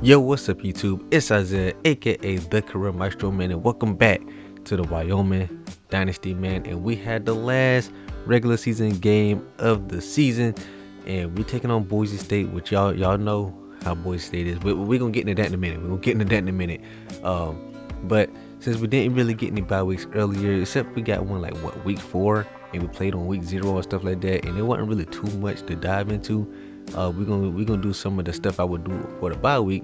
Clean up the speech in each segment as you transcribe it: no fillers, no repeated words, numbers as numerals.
Yo, what's up YouTube? It's Izayah, aka the Career Maestro Man, and welcome back to the Wyoming Dynasty, man. And we had the last regular season game of the season, and we're taking on Boise State, which y'all know how Boise State is. We're gonna get into that in a minute. But since we didn't really get any bye weeks earlier, except we got one like week 4, and we played on week 0 or stuff like that, and it wasn't really too much to dive into. We're gonna do some of the stuff I would do for the bye week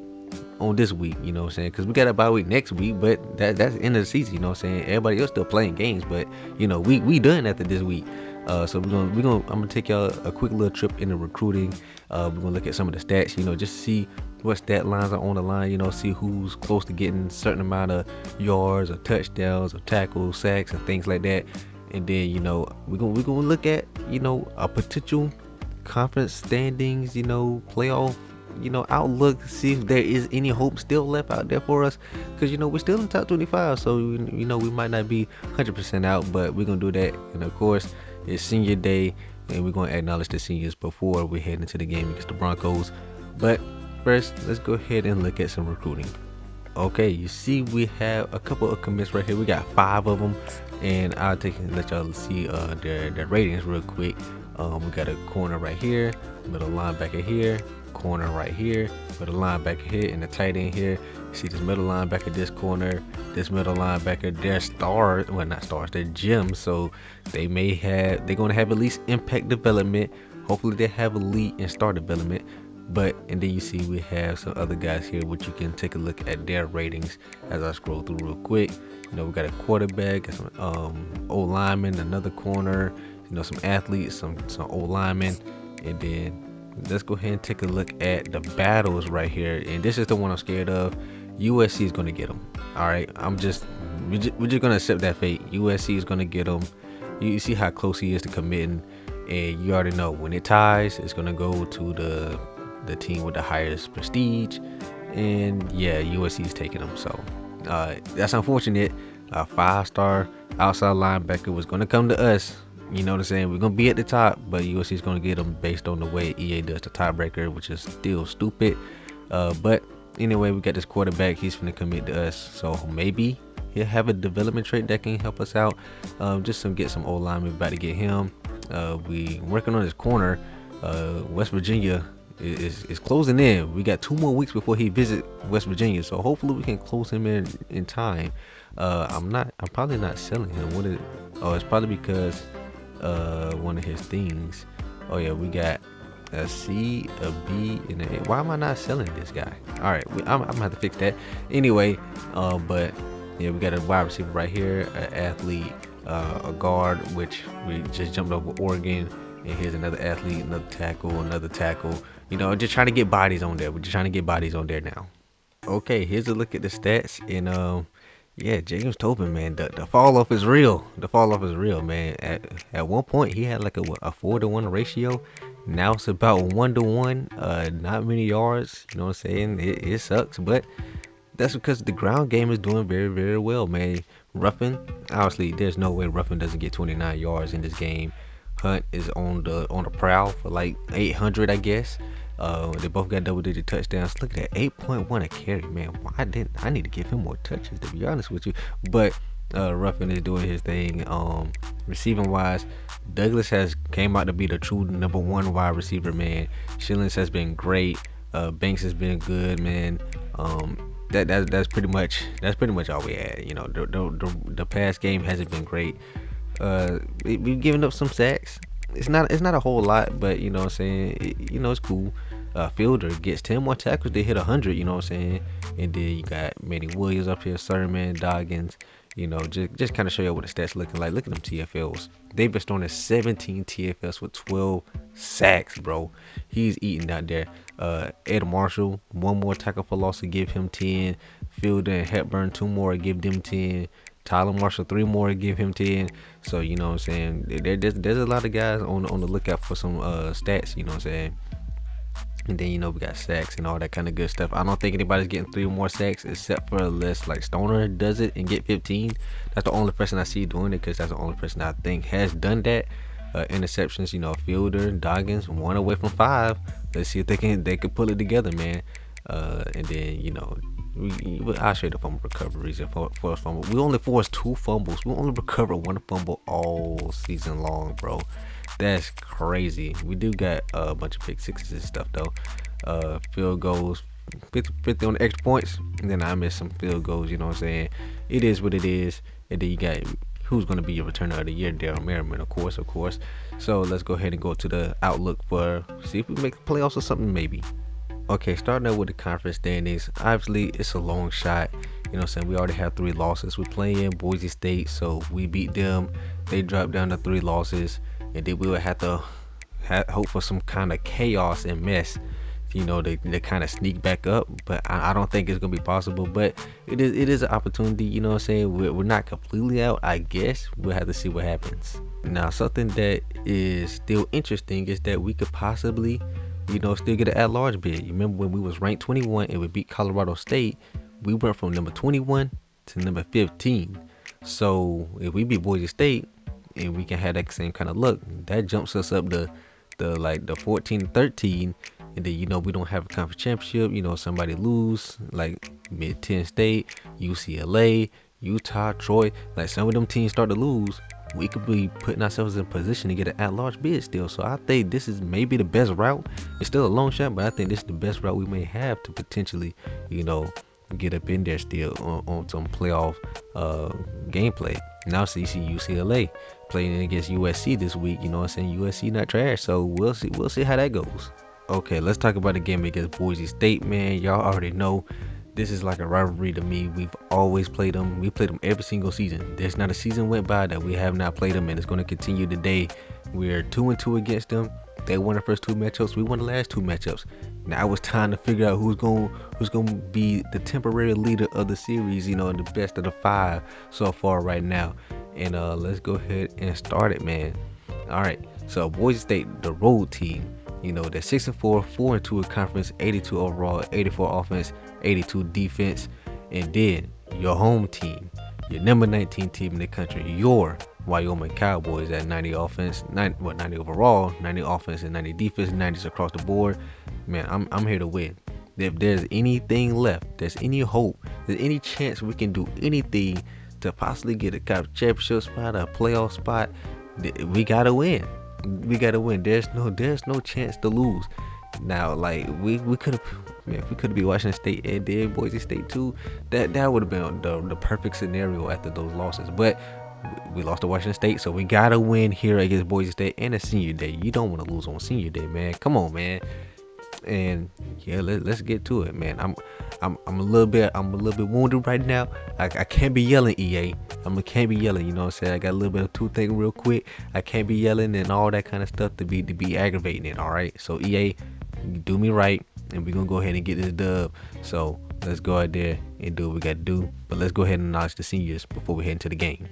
on this week, you know what I'm saying? Because we got a bye week next week, but that's the end of the season, you know what I'm saying? Everybody else still playing games, but you know we done after this week. So I'm gonna take y'all a quick little trip into recruiting. We're gonna look at some of the stats, you know, just see what stat lines are on the line, you know, see who's close to getting a certain amount of yards or touchdowns or tackles, sacks, and things like that. And then, you know, we're gonna look at, you know, a potential conference standings, you know, playoff, you know, outlook, see if there is any hope still left out there for us, because you know we're still in top 25, so you know we might not be 100% out, but we're gonna do that. And of course, it's senior day, and we're gonna acknowledge the seniors before we head into the game against the Broncos. But first, let's go ahead and look at some recruiting. Okay, you see we have a couple of commits right here. We got 5 of them, and I'll let y'all see their ratings real quick. We got a corner right here, middle linebacker here, corner right here, middle linebacker here, and the tight end here. You see this middle linebacker, this corner, this middle linebacker. They're stars, well not stars, they're gems. So they're gonna have at least impact development. Hopefully they have elite and star development. And then you see we have some other guys here, which you can take a look at their ratings as I scroll through real quick. You know, we got a quarterback, some old lineman, another corner, you know, some athletes, some old linemen. And then let's go ahead and take a look at the battles right here. And this is the one I'm scared of. USC is going to get them. All right, we're just going to accept that fate. USC is going to get them. You see how close he is to committing, and you already know when it ties, it's going to go to the team with the highest prestige. And yeah, USC is taking them. So that's unfortunate. A 5-star outside linebacker was going to come to us. You know what I'm saying? We're going to be at the top, but USC is going to get them based on the way EA does the tiebreaker, which is still stupid. But anyway, we got this quarterback. He's going to commit to us. So maybe he'll have a development trait that can help us out. Just get some old linemen, about to get him. We working on his corner. West Virginia is closing in. We got 2 more weeks before he visit West Virginia. So hopefully we can close him in time. I'm probably not selling him. It's probably because one of his things. Oh yeah, we got a C, a B, and a A. Why am I not selling this guy? All right, I'm gonna have to fix that anyway. But yeah, we got a wide receiver right here, an athlete, a guard, which we just jumped over Oregon, and here's another athlete, another tackle. You know, just trying to get bodies on there. We're just trying to get bodies on there now. Okay, here's a look at the stats, and yeah, James Tobin, man, the fall off is real. The fall off is real, man. At one point, he had like a 4-to-1 ratio. Now it's about 1-to-1. Not many yards. You know what I'm saying? It sucks, but that's because the ground game is doing very, very well, man. Ruffin, obviously, there's no way Ruffin doesn't get 29 yards in this game. Hunt is on the prowl for like 800, I guess. They both got double-digit touchdowns. Look at that, 8.1 a carry, man. I need to give him more touches, to be honest with you. But Ruffin is doing his thing. Receiving wise, Douglas has came out to be the true number 1 wide receiver, man. Shillings has been great. Banks has been good, man. That's pretty much all we had. You know, the past game hasn't been great. We've given up some sacks. It's not a whole lot, but you know what I'm saying, it's cool. Fielder gets 10 more tackles, they hit 100, you know what I'm saying. And then you got Manny Williams up here, Sermon, Doggins, you know, just kind of show you what the stats looking like. Look at them TFLs. They've been throwing 17 TFLs with 12 sacks, bro. He's eating out there. Ed Marshall, 1 more tackle for loss to give him 10. Fielder and Hepburn, 2 more, give them 10. Tyler Marshall, 3 more, give him 10. So you know what I'm saying, there's a lot of guys on the lookout for some stats, you know what I'm saying. And then, you know, we got sacks and all that kind of good stuff. I don't think anybody's getting 3 more sacks except for unless like Stoner does it and get 15. That's the only person I see doing it, because that's the only person I think has done that. Interceptions, you know, Fielder, Doggins, 1 away from 5. Let's see if they can pull it together, man. And then I'll show you the fumble recoveries and forced fumble. We only forced 2 fumbles. We only recovered 1 fumble all season long, bro. That's crazy. We do got a bunch of pick sixes and stuff though. Field goals, 50 on the extra points, and then I missed some field goals. You know what I'm saying? It is what it is. And then you got who's going to be your returner of the year, Daryl Merriman, of course. So let's go ahead and go to the outlook for see if we make the playoffs or something maybe. Okay, starting out with the conference standings. Obviously, it's a long shot. You know what I'm saying? We already have 3 losses. We're playing Boise State, so we beat them. They dropped down to 3 losses, and then we would have to hope for some kind of chaos and mess. They kind of sneak back up, but I don't think it's gonna be possible. But it is an opportunity. You know what I'm saying? We're not completely out. I guess we'll have to see what happens. Now, something that is still interesting is that we could possibly, still get an at-large bid. You remember when we was ranked 21 and we beat Colorado State? We went from number 21 to number 15. So if we beat Boise State and we can have that same kind of luck, that jumps us up to the 14 13. And then we don't have a conference championship. Somebody lose like Mid-10 State, UCLA, Utah, Troy. Like some of them teams start to lose, we could be putting ourselves in position to get an at-large bid still. So I think this is maybe the best route. It's still a long shot, but I think this is the best route we may have to potentially, get up in there still on some playoff gameplay. Now see UCLA playing against USC this week. You know what I'm saying? USC not trash, so we'll see how that goes. Okay, let's talk about the game against Boise State, man. Y'all already know this is like a rivalry to me. We've always played them. We played them every single season. There's not a season went by that we have not played them, and it's going to continue today. We're 2-2 against them. They won the first 2 matchups. We won the last 2 matchups. Now it's time to figure out who's going to be the temporary leader of the series. The best of the 5 so far right now. And let's go ahead and start it, man. All right. So Boise State, the road team. They're 6-4, 4-2 in conference, 82 overall, 84 offense, 82 defense. And then your home team, your number 19 team in the country, your Wyoming Cowboys at 90 offense, 90 overall, 90 offense and 90 defense, 90s across the board. Man, I'm here to win. If there's anything left, there's any hope, there's any chance we can do anything to possibly get a conference championship spot, a playoff spot, we gotta win. We gotta win. There's no chance to lose. Now, like we could have, if we could be Washington State and then Boise State too, that would have been the perfect scenario after those losses. But we lost to Washington State, so we gotta win here against Boise State and a senior day. You don't want to lose on senior day, man. Come on, man. And yeah, let's get to it, man. I'm a little bit wounded right now. I can't be yelling, EA. Can't be yelling. You know what I'm saying? I got a little bit of toothache real quick. I can't be yelling and all that kind of stuff to be aggravating it. All right. So EA, you do me right, and we're gonna go ahead and get this dub. So let's go out there and do what we gotta do. But let's go ahead and acknowledge the seniors before we head into the game.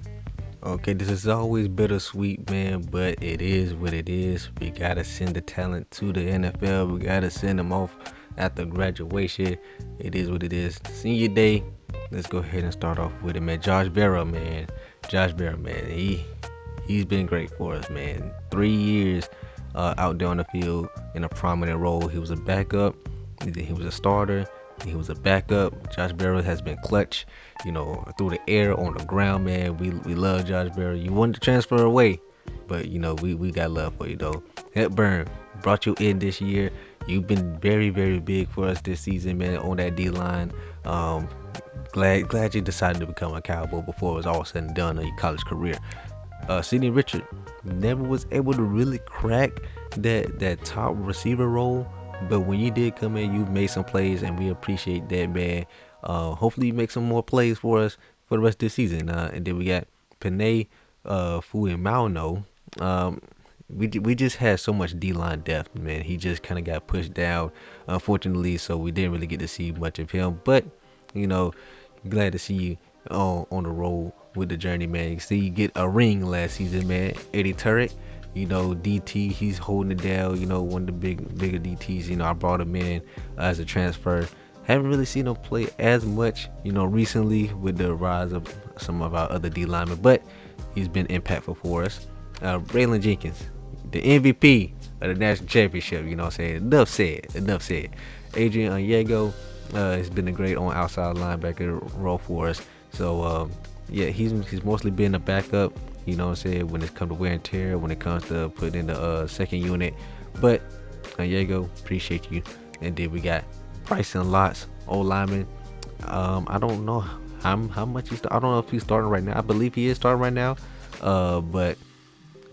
Okay, this is always bittersweet, man, but it is what it is. We gotta send the talent to the NFL. We gotta send them off after graduation. It is what it is. Senior day. Let's go ahead and start off with it, man. Josh Barrow, man. He's been great for us, man. 3 years out there on the field in a prominent role. He was a backup, then he was a starter, he was a backup. Josh Barrow has been clutch, through the air, on the ground, man. We love Josh Barrow. You wanted to transfer away, but we got love for you though. Hepburn brought you in this year. You've been very, very big for us this season, man, on that D-line. Glad you decided to become a Cowboy before it was all said and done in your college career. Sidney Richard never was able to really crack that top receiver role, but when you did come in, you made some plays, and we appreciate that, man. Hopefully you make some more plays for us for the rest of the season. And then we got Panay Fuimauno. We just had so much D-line depth, man. He just kind of got pushed down, unfortunately, so we didn't really get to see much of him. But glad to see you on the road with the journey, man. You see, you get a ring last season, man. Eddie Turret, DT, he's holding it down. One of the bigger DTs. I brought him in as a transfer. Haven't really seen him play as much, recently with the rise of some of our other D linemen, but he's been impactful for us. Braylon Jenkins, the MVP of the national championship. Enough said. Adrian Onyego has been a great on outside linebacker role for us. So yeah, he's mostly been a backup. You know what I'm saying, when it comes to wear and tear, when it comes to putting in the second unit. But Onyego, appreciate you. And then we got Bryson Lots, old lineman. I don't know how much he's. I don't know if he's starting right now. I believe he is starting right now. But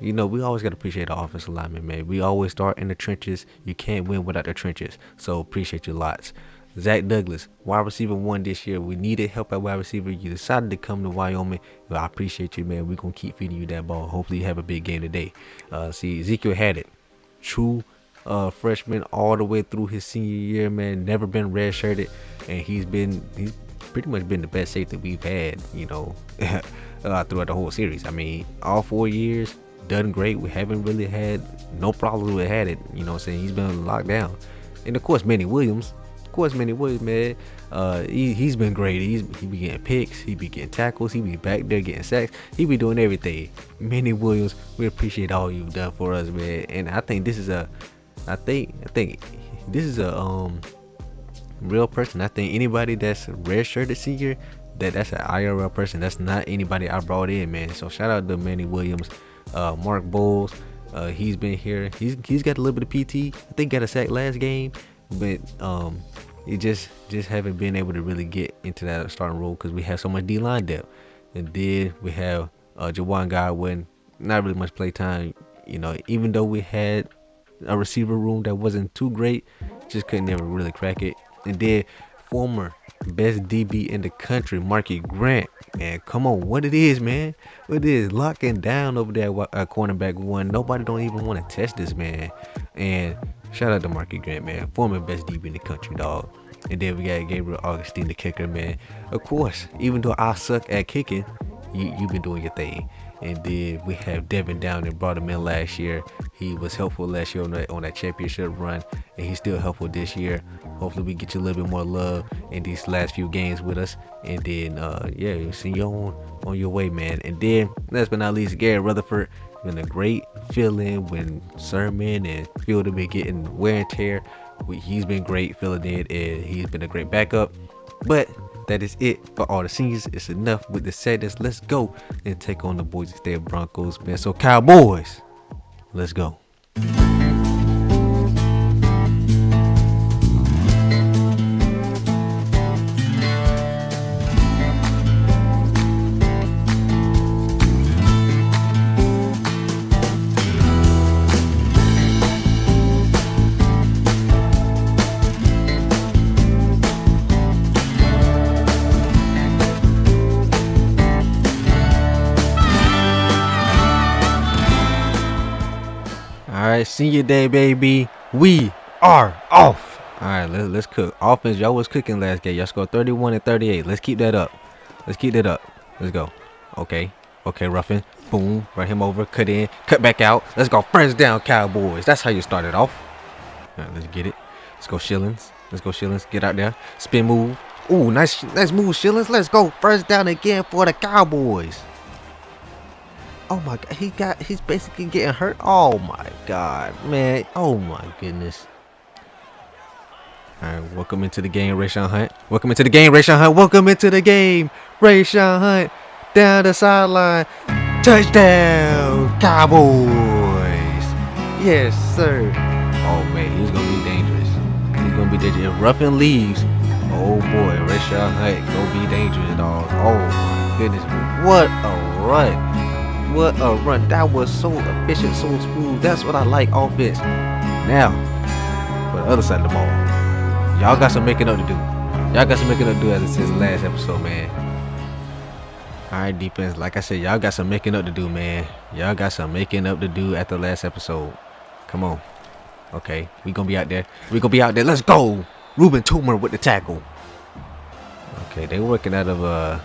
you know, we always gotta appreciate the offensive lineman, man. We always start in the trenches. You can't win without the trenches. So appreciate you lots. Zach Douglas, wide receiver 1 this year. We needed help at wide receiver. You decided to come to Wyoming. Well, I appreciate you, man. We're going to keep feeding you that ball. Hopefully you have a big game today. See, Ezekiel had it. True freshman all the way through his senior year, man. Never been red-shirted. And he's pretty much been the best safety we've had, you know, throughout the whole series. I mean, all 4 years, done great. We haven't really had no problems with it. You know what I'm saying? He's been locked down. And, of course, Manny Williams. Man, he's been great. He be getting picks, he be getting tackles, he be back there getting sacks, he be doing everything. Manny Williams, we appreciate all you've done for us, man. And I think this is a real person. I think anybody that's red-shirted senior, that's an IRL person. That's not anybody I brought in, man. So shout out to Manny Williams. Mark Bowles, he's been here. He's got a little bit of PT. I think got a sack last game, but you just haven't been able to really get into that starting role because we have so much D-line depth. And then we have Jawan Godwin, not really much play time. You know, even though we had a receiver room that wasn't too great, just couldn't never really crack it. And then former best DB in the country, Marky Grant, man, come on, what it is, man, what it is, locking down over there at cornerback 1. Nobody don't even want to test this, man. And shout out to Marky Grant, man, former best DB in the country, dog. And then we got Gabriel Augustine, the kicker, man. Of course, even though I suck at kicking, you've been doing your thing. And then we have Devin Downing, brought him in last year. He was helpful last year on that championship run, and he's still helpful this year. Hopefully we get you a little bit more love in these last few games with us. And then yeah, see you on your way, man. And then last but not least, Garrett Rutherford. Been a great feeling when Sermon and Field have been getting wear and tear. He's been great filling in, and he's been a great backup. But that is it for all the seniors. It's enough with the sadness. Let's go and take on the Boise State Broncos, man. So Cowboys, let's go. Senior day, baby. We are off. All right, let's cook. Offense, y'all was cooking last game. Y'all scored 31 and 38. Let's keep that up. Let's go. Okay, Ruffin. Boom. Run him over. Cut in. Cut back out. Let's go. First down, Cowboys. That's how you started off. All right, let's get it. Let's go, Shillings. Get out there. Spin move. Ooh, nice move, Shillings. Let's go. First down again for the Cowboys. Oh my God, he's basically getting hurt. Oh my God, man. Oh my goodness. All right, welcome into the game, Rayshawn Hunt. Welcome into the game, Rayshawn Hunt. Down the sideline. Touchdown, Cowboys. Yes, sir. Oh man, he's gonna be dangerous. If Ruffin leaves, oh boy, Rayshawn Hunt gonna be dangerous, dog. Oh my goodness, what a run. What a run. That was so efficient, so smooth. That's what I like, offense. Now, for the other side of the ball, y'all got some making up to do. As it says in the last episode, man. Alright, defense. Like I said, y'all got some making up to do, man. Y'all got some making up to do at the last episode. Come on. Okay, we gonna be out there. Let's go. Ruben Toomer with the tackle. Okay, they working out of a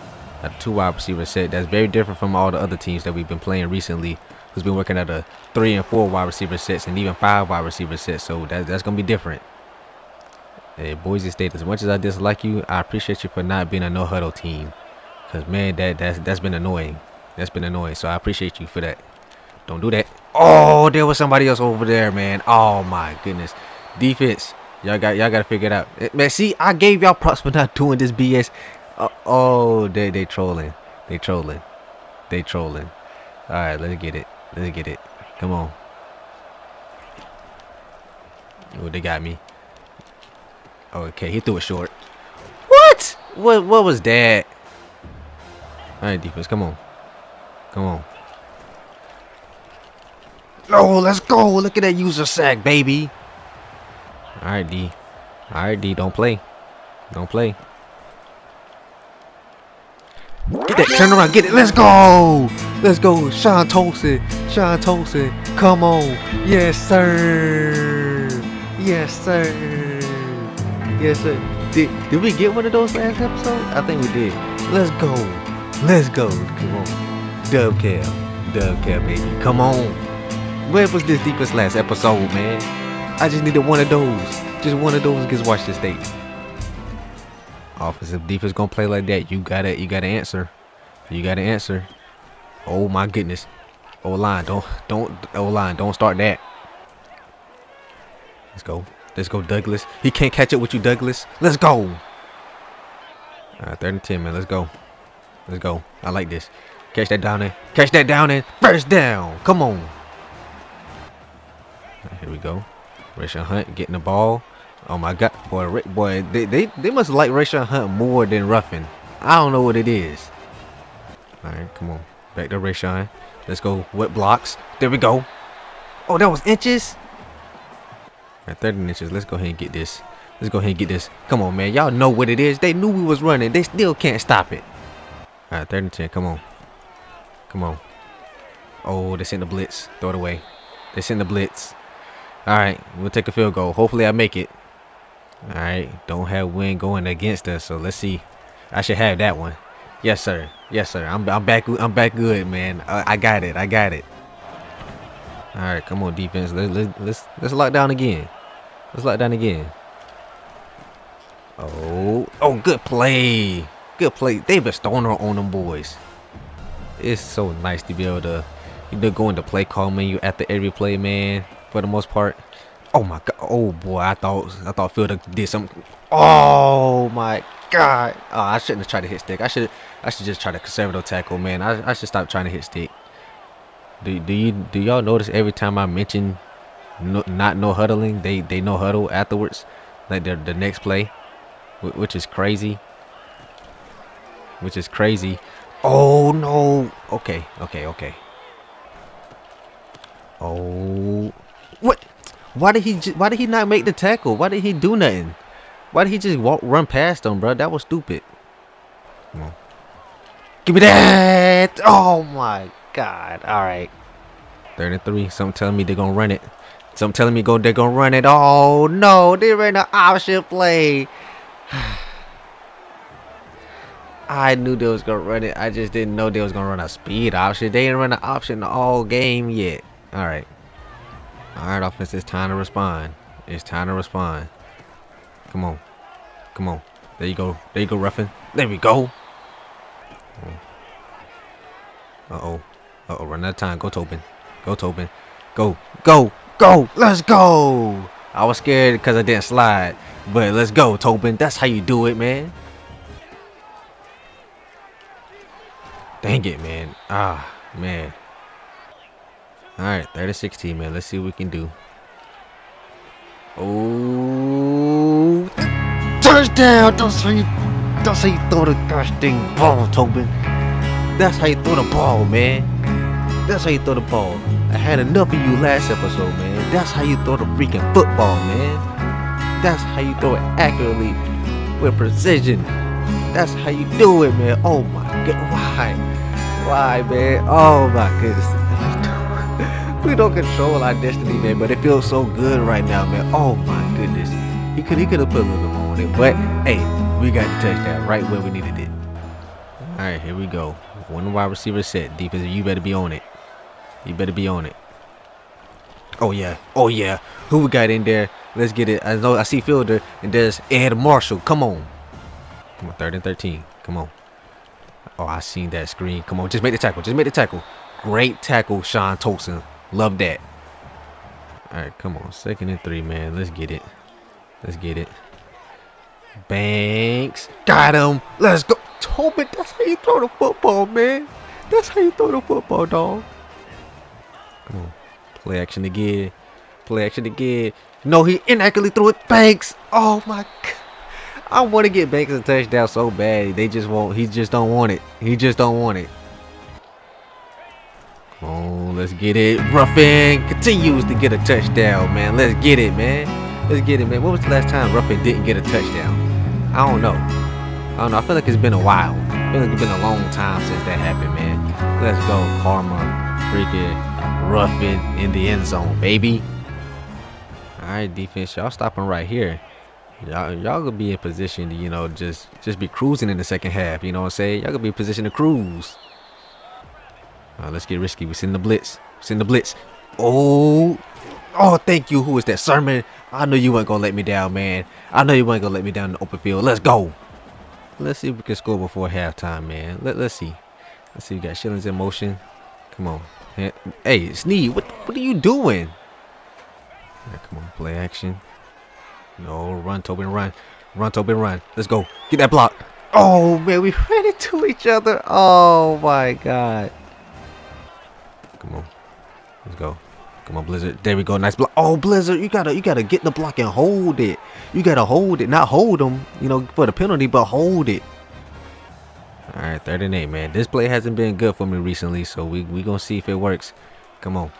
2 wide receiver set. That's very different from all the other teams that we've been playing recently, who's been working at a 3 and 4 wide receiver sets and even 5 wide receiver sets. So that's gonna be different. Hey, Boise State, as much as I dislike you, I appreciate you for not being a no huddle team, because man, that's been annoying. So I appreciate you for that. Don't do that. Oh, there was somebody else over there, man. Oh my goodness. Defense, Y'all gotta figure it out. Man, see, I gave y'all props for not doing this BS. Oh, they trolling. They trolling. They trolling. All right, let's get it. Let's get it. Come on. Oh, they got me. Okay, he threw it short. What? What was that? All right, defense, come on. Come on. Oh, let's go. Look at that user sack, baby. All right, D. All right, D. Don't play. Don't play. Get that. Turn around. Get it. Let's go. Let's go. Sean Tolson. Sean Tolson. Come on. Yes, sir. Yes, sir. Yes, sir. Did we get one of those last episode? I think we did. Let's go. Let's go. Come on. Dub cab, baby. Come on. Where was this deepest last episode, man? I just needed one of those. Just one of those against Washington State. Offensive defense gonna play like that. You gotta answer. You gotta answer. Oh my goodness. O-line, don't start that. Let's go. Let's go, Douglas. He can't catch it with you, Douglas. Let's go. All right, 3rd and 10, man. Let's go. Let's go. I like this. Catch that down there. Catch that down there. First down. Come on. Right, here we go. Rashawn Hunt getting the ball. Oh my God, boy, they must like Rashawn Hunt more than Ruffin. I don't know what it is. All right, come on. Back to Rashawn. Let's go. What blocks? There we go. Oh, that was inches. At 30 inches, let's go ahead and get this. Let's go ahead and get this. Come on, man. Y'all know what it is. They knew we was running. They still can't stop it. All right, 3rd and 10. Come on. Come on. Oh, they sent the blitz. Throw it away. They sent the blitz. All right, we'll take a field goal. Hopefully I make it. All right, don't have wind going against us, so let's see. I should have that one. Yes, sir. Yes, sir. I'm back. I'm back good, man. I got it. I got it. All right, come on, defense. Let's lock down again. Let's lock down again. Oh, good play. Good play. They've been stoning on them boys. It's so nice to be able to, go into play call menu after every play, man. For the most part. Oh my God. Oh boy, I thought Fielder did something. Oh my God. Oh, I shouldn't have tried to hit stick. I should just try to conservative tackle, man. I should stop trying to hit stick. Do y'all notice every time I mention not no huddling, they no huddle afterwards, like the next play, which is crazy. Which is crazy. Oh no. Okay. Oh, what? Why did he not make the tackle? Why did he do nothing? Why did he just run past them, bro? That was stupid. Come on. Give me that. Oh my God. All right. 3rd and 3. Something telling me they're gonna run it. Something telling me they're gonna run it. Oh no, they ran an option play. I knew they was gonna run it. I just didn't know they was gonna run a speed option. They didn't run an option all game yet. All right, offense, it's time to respond. It's time to respond. Come on. There you go, Ruffin. There we go. Run out of time. Go, Tobin. Go. Let's go. I was scared because I didn't slide, but let's go, Tobin. That's how you do it, man. Dang it, man. Ah, man. All right, 3rd and 16, man. Let's see what we can do. Oh, touchdown! Don't say you throw the gosh dang ball, Tobin. That's how you throw the ball, man. That's how you throw the ball. I had enough of you last episode, man. That's how you throw the freaking football, man. That's how you throw it accurately with precision. That's how you do it, man. Oh my God, why, man? Oh my goodness. We don't control our destiny, man, but it feels so good right now, man. Oh my goodness. He could have put a little more on it, but hey, we got the touchdown right where we needed it. All right, here we go. One wide receiver set. Defense, you better be on it. You better be on it. Oh yeah. Who we got in there? Let's get it. I see Fielder, and there's Ed Marshall. Come on. 3rd and 13. Come on. Oh, I seen that screen. Come on, just make the tackle. Great tackle, Sean Tolson. Love that. All right, come on. 2nd and 3, man. Let's get it. Let's get it. Banks. Got him. Let's go. Tobin, that's how you throw the football, man. That's how you throw the football, dog. Come on. Play action again. Play action again. No, he inaccurately threw it. Banks. Oh, my God. I want to get Banks a touchdown so bad. They just won't. He just don't want it. He just don't want it. Come on, let's get it. Ruffin continues to get a touchdown, man. Let's get it, man. Let's get it, man. When was the last time Ruffin didn't get a touchdown? I don't know. I feel like it's been a while. I feel like it's been a long time since that happened, man. Let's go, Karma. Freaking Ruffin in the end zone, baby. All right, defense, y'all stopping right here. Y'all gonna be in position to, you know, just be cruising in the second half. You know what I'm saying? Y'all gonna be in position to cruise. Let's get risky. We're sending the blitz. Send the blitz. Oh, thank you. Who is that? Sermon. I know you weren't gonna let me down, man. I know you weren't gonna let me down in the open field. Let's go. Let's see if we can score before halftime, man. Let's see. Let's see. We got Shillings in motion. Come on. Hey, Sneed, what are you doing? Right, come on, play action. No, run, Tobin, run. Run, Tobin, run. Let's go. Get that block. Oh, man, we ran into each other. Oh, my God. Come on. Let's go. Come on, Blizzard. There we go. Nice block. Oh, Blizzard, you gotta get the block and hold it. You gotta hold it. Not hold them, you know, for the penalty, but hold it. All right, 3rd and 8, man. This play hasn't been good for me recently, so we gonna see if it works. Come on.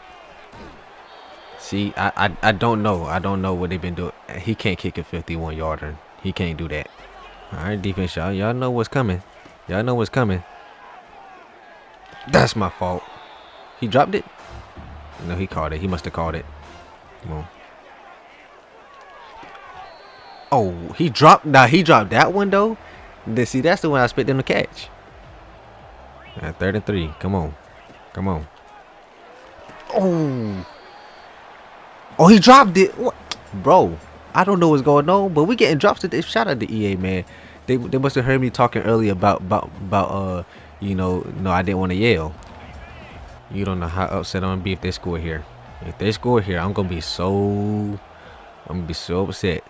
See, I don't know. I don't know what they've been doing. He can't kick a 51-yarder. He can't do that. All right, defense, y'all know what's coming. Y'all know what's coming. That's my fault. He dropped it? No, he caught it. He must have caught it. Come on. Oh, he dropped. Nah, he dropped that one though. See, that's the one I expect them to catch. All right, 3rd and 3. Come on. Come on. Oh, he dropped it. What? Bro, I don't know what's going on, but we getting drops today. Shout out to EA, man. They must have heard me talking earlier about you know, no, I didn't want to yell. You don't know how upset I'm gonna be if they score here. If they score here, I'm gonna be so upset.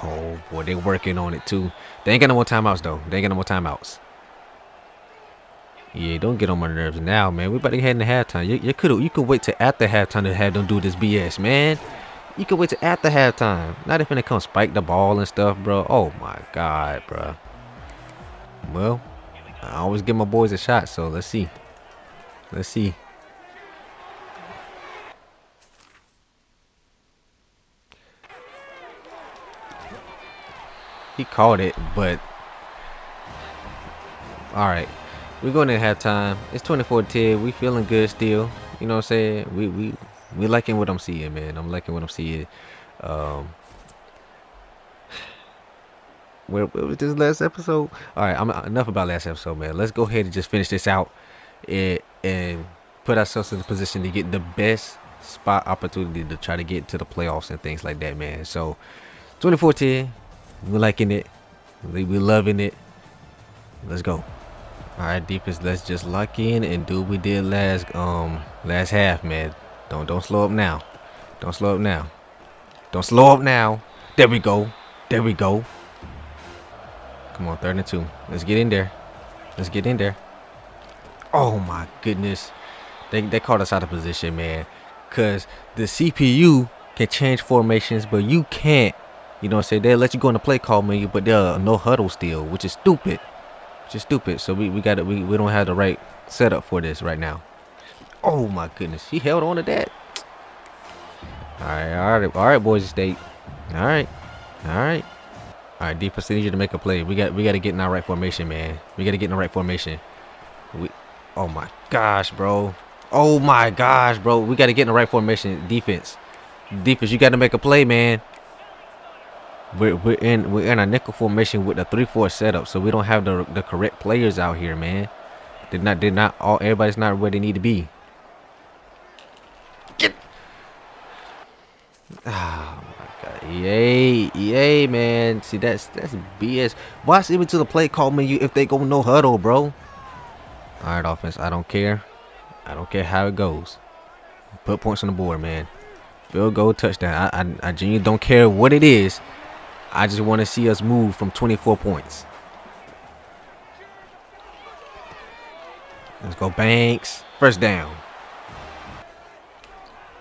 Oh boy, they working on it too. They ain't got no more timeouts though. They ain't got no more timeouts. Yeah, don't get on my nerves now, man. We about to head into halftime. You could wait till after halftime to have them do this BS, man. You could wait till after halftime. Not if they come spike the ball and stuff, bro. Oh my God, bro. Well, I always give my boys a shot, so let's see. Let's see. He caught it, but all right. We're going to halftime. It's 24-10. We feeling good still. You know what I'm saying? We liking what I'm seeing, man. I'm liking what I'm seeing. Where was this last episode? All right, enough about last episode, man. Let's go ahead and just finish this out and put ourselves in a position to get the best spot opportunity to try to get to the playoffs and things like that, man. So 24-10. We're liking it. We're loving it. Let's go. All right, defense, let's just lock in and do what we did last half, man. Don't slow up now. Don't slow up now. Don't slow up now. There we go. There we go. Come on, 3rd and 2. Let's get in there. Let's get in there. Oh my goodness. They caught us out of position, man. Cause the CPU can change formations, but you can't. You know what I'm saying? They'll let you go in the play call menu, but they'll no huddle still, which is stupid. So we don't have the right setup for this right now. Oh my goodness, he held on to that. All right, Boise State. All right, defense, I need you to make a play. We got to get in our right formation, man. We got to get in the right formation. Oh my gosh, bro. Oh my gosh, bro. We got to get in the right formation. Defense, you got to make a play, man. We're in a nickel formation with a 3-4 setup, so we don't have the correct players out here, man. Everybody's not where they need to be. Get. Oh my God, EA, man. See, that's BS. Watch even to the play call menu if they go no huddle, bro. All right, offense. I don't care how it goes. Put points on the board, man. Field goal, touchdown. I genuinely don't care what it is. I just want to see us move from 24 points. Let's go, Banks. First down.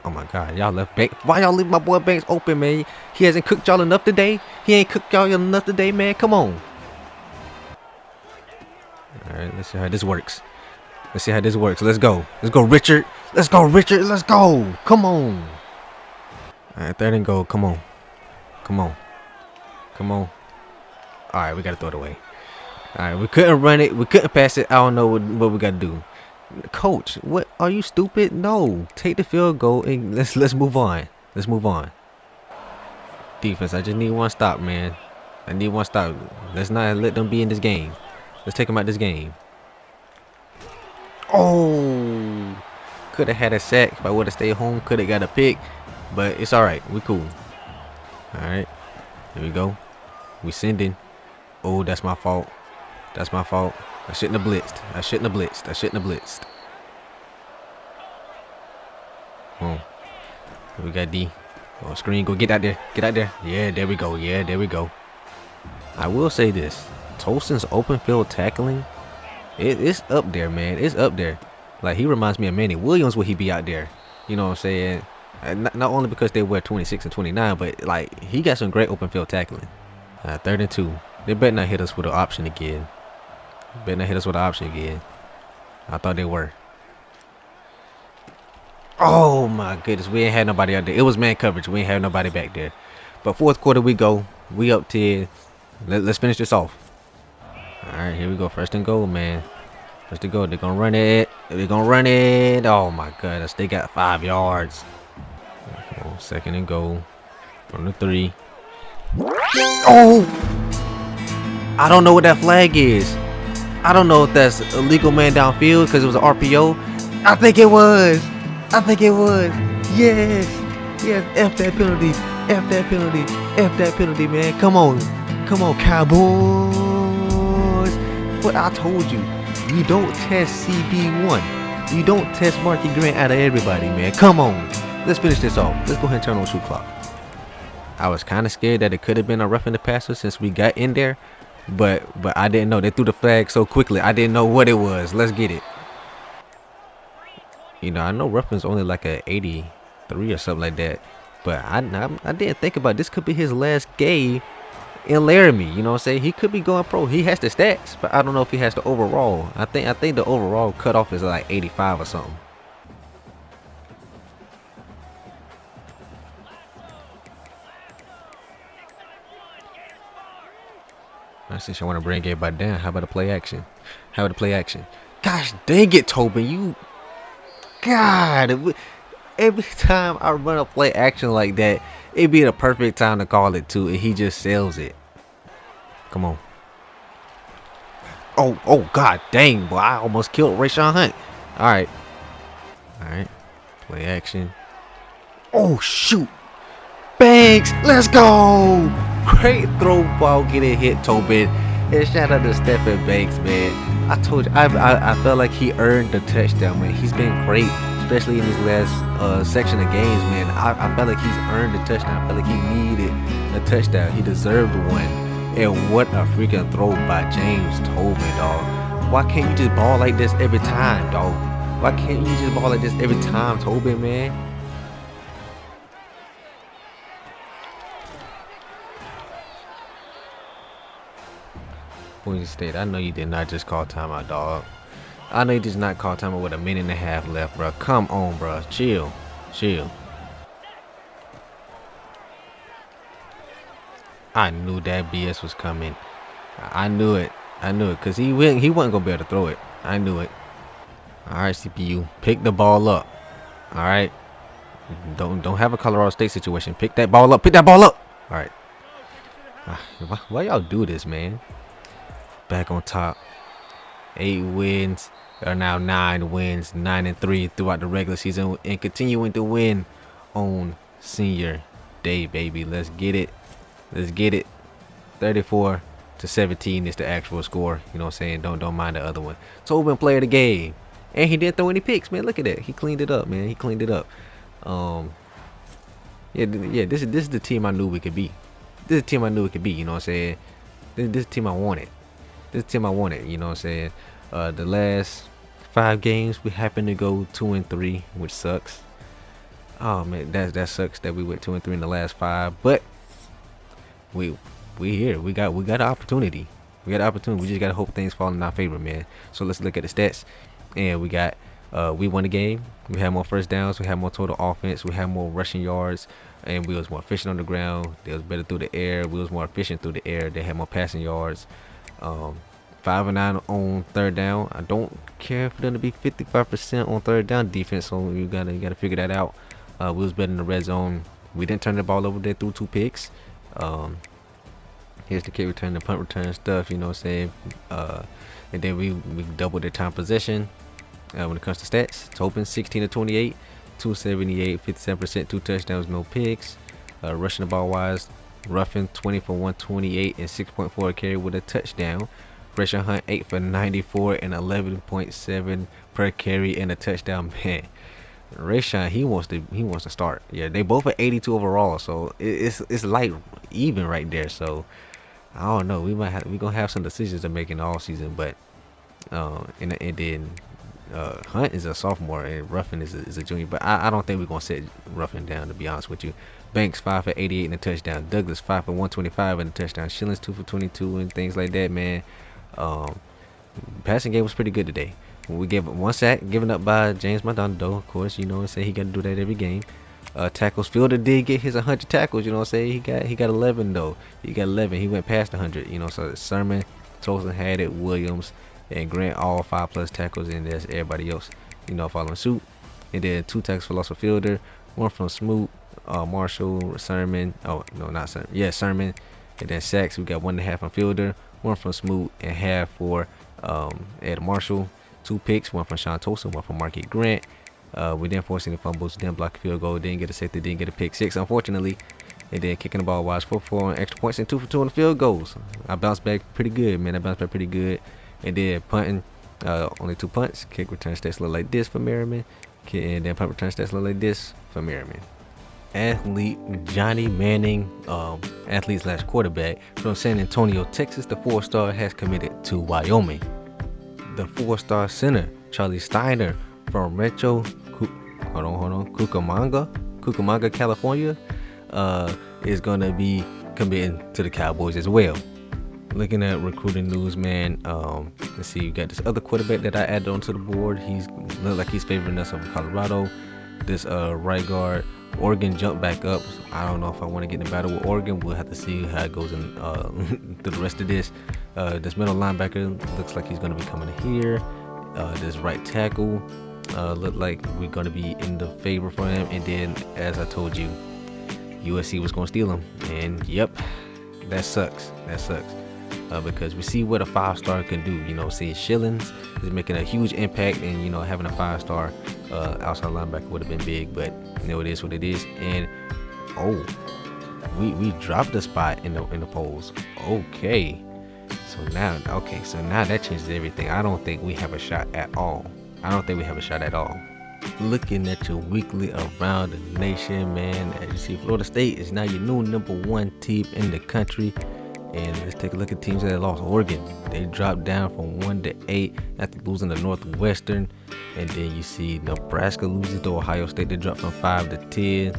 Oh my God, y'all left Banks. Why y'all leave my boy Banks open, man? He hasn't cooked y'all enough today. He ain't cooked y'all enough today, man. Come on. All right, let's see how this works. Let's see how this works. Let's go. Let's go, Richard. Let's go, Richard. Let's go. Come on. All right, 3rd and goal. Come on. Come on. Come on. All right, we got to throw it away. All right, we couldn't run it. We couldn't pass it. I don't know what we got to do. Coach, what? Are you stupid? No. Take the field goal and let's move on. Let's move on. Defense, I just need one stop, man. I need one stop. Let's not let them be in this game. Let's take them out this game. Oh, could have had a sack if I would have stayed home. Could have got a pick, but it's all right. We cool. All right, here we go. We sending. Oh, that's my fault. That's my fault. I shouldn't have blitzed. I shouldn't have blitzed. I shouldn't have blitzed. Oh, we got D. Oh, screen. Go get out there. Get out there. Yeah, there we go. Yeah, there we go. I will say this. Tolson's open field tackling, it's up there, man. It's up there. Like, he reminds me of Manny Williams when he be out there. You know what I'm saying? And not only because they wear 26 and 29, but like, he got some great open field tackling. 3rd and 2. They better not hit us with an option again. Better not hit us with an option again. I thought they were. Oh my goodness, we ain't had nobody out there. It was man coverage. We ain't had nobody back there. But 4th quarter we go. We up 10. Let's finish this off. All right, here we go. 1st and goal, man. 1st and goal. They're gonna run it. They're gonna run it. Oh my goodness, they got 5 yards. 2nd and goal. From the 3. Oh! I don't know what that flag is. I don't know if that's a legal man downfield because it was an RPO. I think it was. I think it was. Yes. Yes. F that penalty. F that penalty. F that penalty, man. Come on. Come on, Cowboys. What I told you. You don't test CB1. You don't test Marky Grant out of everybody, man. Come on. Let's finish this off. Let's go ahead and turn on the shoot clock. I was kind of scared that it could have been a roughing the passer since we got in there. But I didn't know. They threw the flag so quickly. I didn't know what it was. Let's get it. You know, I know roughing's only like a 83 or something like that. But I didn't think about it. This could be his last game in Laramie. You know what I'm saying? He could be going pro. He has the stats, but I don't know if he has the overall. I think the overall cutoff is like 85 or something. Since I want to bring everybody down, how about a play action? How about a play action? Gosh dang it, Tobin, you... God, every time I run a play action like that, it'd be the perfect time to call it too, and he just sells it. Come on. Oh, God dang, boy, I almost killed Rayshawn Hunt. All right. Play action. Oh, shoot. Banks, let's go. Great throw ball, getting hit, Tobin. And shout out to Stephen Banks, man. I told you, I felt like he earned the touchdown, man. He's been great, especially in his last section of games, man. I felt like he's earned the touchdown. I felt like he needed a touchdown. He deserved one. And what a freaking throw by James Tobin, dog. Why can't you just ball like this every time, dog? Why can't you just ball like this every time, Tobin, man? Boise State, I know you did not just call timeout, dog. I know you did not call timeout with a minute and a half left, bro. Come on, bro. Chill. I knew that BS was coming. I knew it. Because he wasn't going to be able to throw it. I knew it. All right, CPU. Pick the ball up. All right. Don't have a Colorado State situation. Pick that ball up. All right. Why y'all do this, man? Back on top. 8 wins. There are now 9 wins. 9-3 throughout the regular season. And continuing to win on senior day, baby. Let's get it. 34-17 is the actual score. You know what I'm saying? Don't mind the other one. Tobin player of the game. And he didn't throw any picks, man. Look at that. He cleaned it up, man. Yeah. This is the team I knew we could be. This is the team I knew it could be. You know what I'm saying? This team I wanted. This team I wanted. You know what I'm saying? The last 5 games we happened to go 2-3, which sucks. Oh man, that sucks that we went 2-3 in the last 5. But we here. We got an opportunity. We got an opportunity. We just gotta hope things fall in our favor, man. So let's look at the stats. And we won the game. We had more first downs. We had more total offense. We had more rushing yards, and we was more efficient on the ground. They was better through the air. We was more efficient through the air. They had more passing yards. 5-9 on third down. I don't care for them to be 55% on third down defense. So you gotta figure that out. We was better in the red zone. We didn't turn the ball over. They threw 2 picks. Here's the kick return, the punt return stuff. You know what I'm saying? And then we doubled their time possession. When it comes to stats, it's open 16-28, 278, 57%, 2 touchdowns, no picks. Rushing the ball wise, Ruffin 20 for 128 and 6.4 carry with a touchdown. Pressure Hunt 8 for 94 and 11.7 per carry and a touchdown. Man, Rayshawn, he wants to start. Yeah, they both are 82 overall, so it's light even right there. So I don't know. We gonna have some decisions to make in the all season, but and then. Hunt is a sophomore and Ruffin is a junior, but I don't think we're gonna set Ruffin down, to be honest with you. Banks 5 for 88 and a touchdown. Douglas 5 for 125 and a touchdown. Shillings 2 for 22 and things like that, man. Passing game was pretty good today. We gave 1 sack given up by James Maldonado. Of course, you know, say he got to do that every game. Tackles. Fielder did get his 100 tackles. You know what I'm saying? He got 11 though. He got 11. He went past 100. You know, so Sermon, Tolson had it, Williams, and Grant all 5+ tackles, and there's everybody else, you know, following suit. And then 2 tackles for loss of Fielder, 1 from Smoot, Marshall, Sermon. Oh no, not Sermon. Yeah, Sermon. And then sacks, we got 1.5 from Fielder, 1 from Smoot, and half for Ed Marshall. 2 picks, 1 from Sean Tolson, 1 from Marquette Grant. We didn't force any fumbles, didn't block a field goal, didn't get a safety, didn't get a pick 6, unfortunately. And then kicking the ball wise, 4 for 4 on extra points and 2 for 2 on the field goals. I bounced back pretty good, man. And then punting, only 2 punts. Kick return stats look like this for Merriman. And then punt return stats look like this for Merriman. Athlete Johnny Manning, athlete/quarterback from San Antonio, Texas, the 4-star, has committed to Wyoming. The 4-star center, Charlie Steiner from Cucamonga, California, is gonna be committing to the Cowboys as well. Looking at recruiting news, man. Let's see, you got this other quarterback that I added onto the board. He's look like he's favoring us over Colorado. This right guard, Oregon jumped back up. So I don't know if I want to get in a battle with Oregon. We'll have to see how it goes in through the rest of this. This middle linebacker looks like he's going to be coming here. This right tackle look like we're going to be in the favor for him. And then, as I told you, USC was going to steal him. And yep, that sucks. Because we see what a 5-star can do. You know, see Shillings is making a huge impact, and you know, having a 5-star outside linebacker would have been big, but you know, it is what it is. And we dropped the spot in the polls. Okay, so now that changes everything. I don't think we have a shot at all. Looking at your weekly around the nation, man. As you see, Florida State is now your new #1 team in the country. And let's take a look at teams that lost. Oregon, they dropped down from 1 to 8 after losing to Northwestern. And then you see Nebraska loses to Ohio State. They dropped from 5 to 10.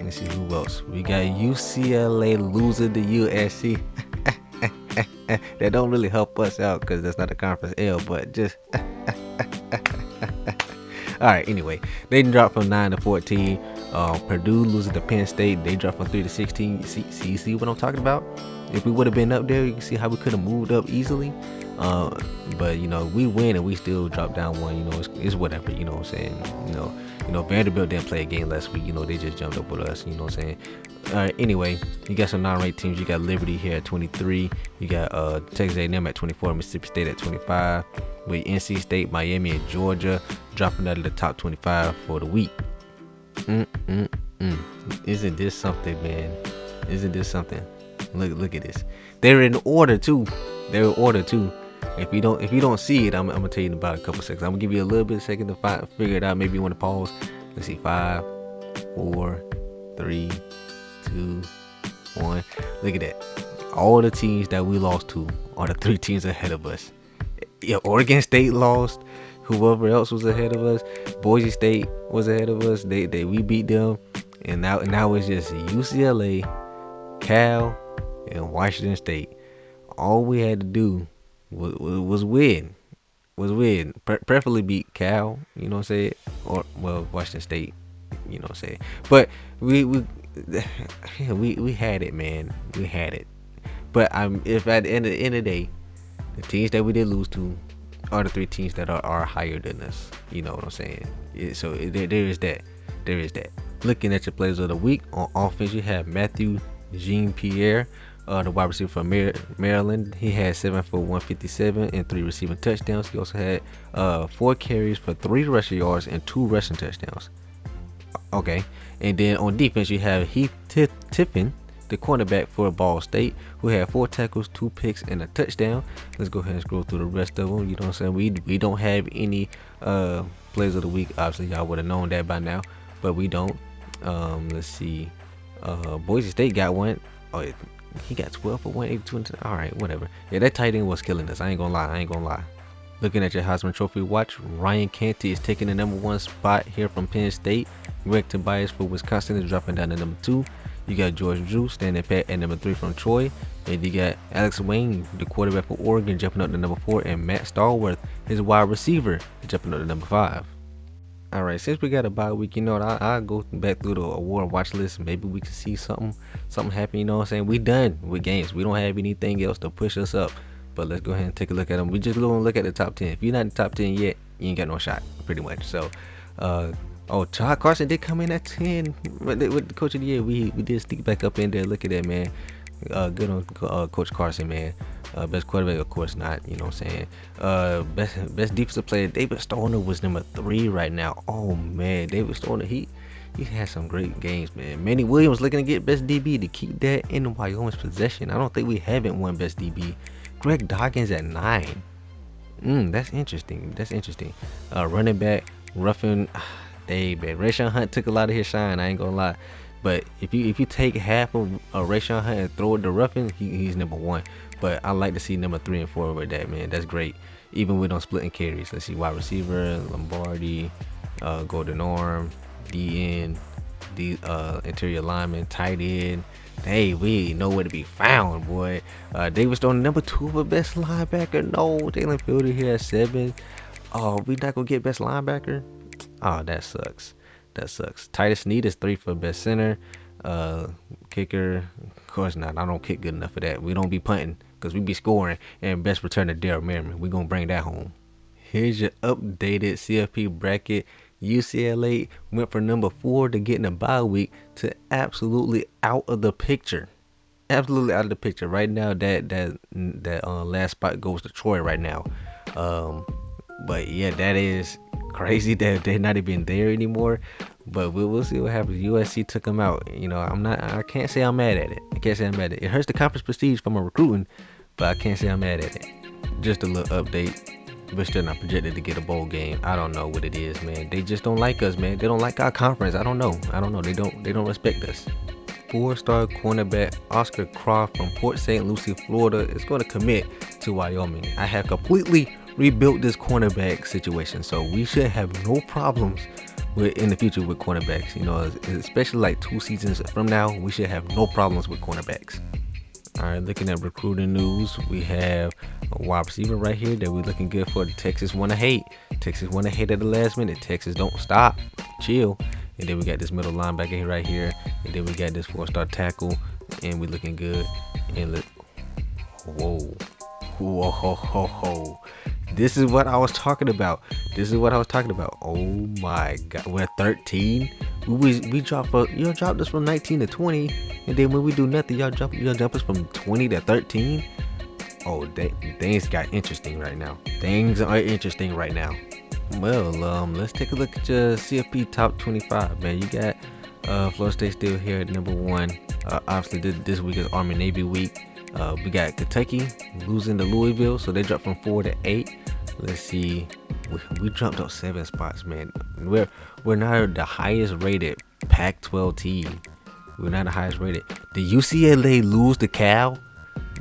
Let's see who else. We got UCLA losing to USC. That don't really help us out because that's not a conference L, but just all right. Anyway, they dropped from 9 to 14. Purdue loses to Penn State. They dropped from 3 to 16. You see what I'm talking about? If we would have been up there, you can see how we could have moved up easily. But you know, we win and we still drop down 1. You know, it's whatever. You know what I'm saying? You know, Vanderbilt didn't play a game last week. You know, they just jumped up with us. You know what I'm saying? All right. Anyway, you got some non-ranked teams. You got Liberty here at 23. You got Texas A&M at 24. Mississippi State at 25. With NC State, Miami, and Georgia dropping out of the top 25 for the week. Isn't this something, man? Isn't this something? Look at this. They're in order too. If you don't see it, I'm gonna tell you in about a couple seconds. I'm gonna give you a little bit of second to figure it out. Maybe you want to pause. Let's see. 5, 4, 3, 2, 1. Look at that. All the teams that we lost to are the 3 teams ahead of us. Yeah, Oregon State lost. Whoever else was ahead of us, Boise State was ahead of us. We beat them, and now it's just UCLA, Cal, and Washington State. All we had to do was win. Preferably beat Cal, you know what I'm saying, or Washington State, you know what I'm saying. But we had it, man. We had it. But if at the end of the day, the teams that we did lose to are the 3 teams that are higher than us. You know what I'm saying? There is that. Looking at your players of the week, on offense, you have Matthew Jean-Pierre, the wide receiver from Maryland. He had 7 for 157 and 3 receiving touchdowns. He also had 4 carries for 3 rushing yards and 2 rushing touchdowns. Okay, and then on defense, you have Heath Tiffin, the cornerback for Ball State, who had 4 tackles, 2 picks, and a touchdown. Let's go ahead and scroll through the rest of them. You know what I'm saying? We don't have any players of the week. Obviously, y'all would have known that by now, but we don't. Let's see. Boise State got one. Oh, he got 12 for 182. All right, whatever. Yeah, that tight end was killing us. I ain't gonna lie. Looking at your Heisman Trophy watch, Ryan Canty is taking the #1 spot here from Penn State. Greg Tobias for Wisconsin is dropping down to #2. You got George Drew standing pat at #3 from Troy. And you got Alex Wayne, the quarterback for Oregon, jumping up to #4. And Matt Stallworth, his wide receiver, jumping up to #5. All right, since we got a bye week, you know, I'll go back through the award watch list. Maybe we can see something happen. You know what I'm saying? We done with games. We don't have anything else to push us up. But let's go ahead and take a look at them. We just going to look at the top 10. If you're not in the top 10 yet, you ain't got no shot, pretty much. So, Todd Carson did come in at 10 with the coach of the year. We did sneak back up in there. Look at that, man. Good on Coach Carson, man. Best quarterback, of course not. You know what I'm saying? Best defensive player, David Stoner was #3 right now. Oh man, David Stoner, he had some great games, man. Manny Williams looking to get best DB to keep that in Wyoming's possession. I don't think we haven't won best DB. Greg Dawkins at 9. That's interesting. Running back, Ruffin. Hey man, Rayshawn Hunt took a lot of his shine. I ain't gonna lie. But if you take half of Rayshawn Hunt and throw it to Ruffin, he's #1. But I like to see #3 and 4 with that, man. That's great. Even with on splitting carries. Let's see, wide receiver, Lombardi, Golden Arm, DN, interior lineman, tight end. Hey, we know where to be found, boy. David Stone, #2 for best linebacker. No, Jalen Fielder here at 7. Oh, we not gonna get best linebacker. Oh, that sucks. Titus Snead is 3 for best center. Kicker, of course not. I don't kick good enough for that. We don't be punting because we be scoring. And best returner, Daryl Merriman. We gonna bring that home. Here's your updated CFP bracket. UCLA went from #4 to getting a bye week to absolutely out of the picture. Right now, that last spot goes to Troy right now. But yeah, that is crazy that they're not even there anymore. But we'll see what happens. USC took them out. You know, I can't say I'm mad at it. It hurts the conference prestige from a recruiting, but I can't say I'm mad at it. Just a little update. We're still not projected to get a bowl game. I don't know what it is, man. They just don't like us, man. They don't like our conference. I don't know. They don't respect us. 4-star cornerback Oscar Croft from Port St. Lucie, Florida is going to commit to Wyoming. I have completely rebuilt this cornerback situation, so we should have no problems in the future with cornerbacks. You know, especially like 2 seasons from now, we should have no problems with cornerbacks. All right, looking at recruiting news, we have a wide receiver right here that we're looking good for. The Texas want to hate. At the last minute. Texas don't stop. Chill. And then we got this middle linebacker right here. And then we got this 4-star tackle. And we're looking good. And look. Whoa. This is what I was talking about. Oh my God. We're 13. We dropped us from 19 to 20. And then when we do nothing, y'all jump us from 20 to 13. Oh, things got interesting right now. Things are interesting right now. Well, let's take a look at your CFP top 25, man. You got Florida State still here at #1. Obviously, this week is Army Navy week. We got Kentucky losing to Louisville, so they dropped from 4 to 8. Let's see, we jumped up 7 spots, man. We're now the highest rated Pac-12 team. We're not the highest rated. Did UCLA lose the Cal?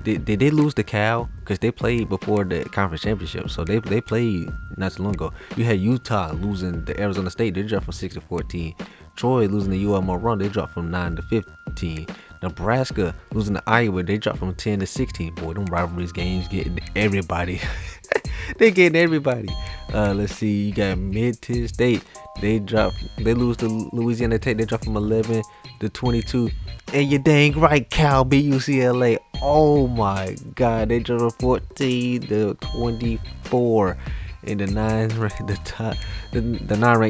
Did they lose the Cal? Because they played before the conference championship, so they played not too long ago. You had Utah losing to Arizona State. They dropped from 6 to 14. Troy losing to UL Run. They dropped from 9 to 15. Nebraska losing to Iowa. They dropped from 10 to 16. Boy, them rivalries games getting everybody. They getting everybody. Let's see. You got Mid-Tennessee State. They lose to Louisiana Tech. They dropped from 11 to 22. And you're dang right, Cal beat UCLA. Oh my God, they dropped 14 to 24. In the non-ranked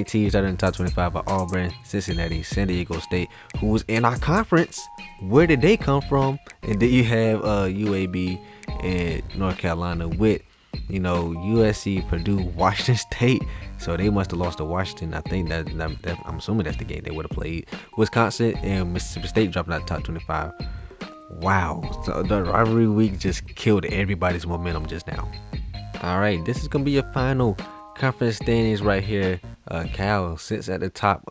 teams that are in the top 25 are Auburn, Cincinnati, San Diego State, who was in our conference. Where did they come from? And then you have UAB and North Carolina with, USC, Purdue, Washington State. So they must have lost to Washington. I think that I'm assuming that's the game they would have played. Wisconsin and Mississippi State dropping out the top 25. Wow. So the rivalry week just killed everybody's momentum just now. All right, this is gonna be your final conference standings right here. Cal sits at the top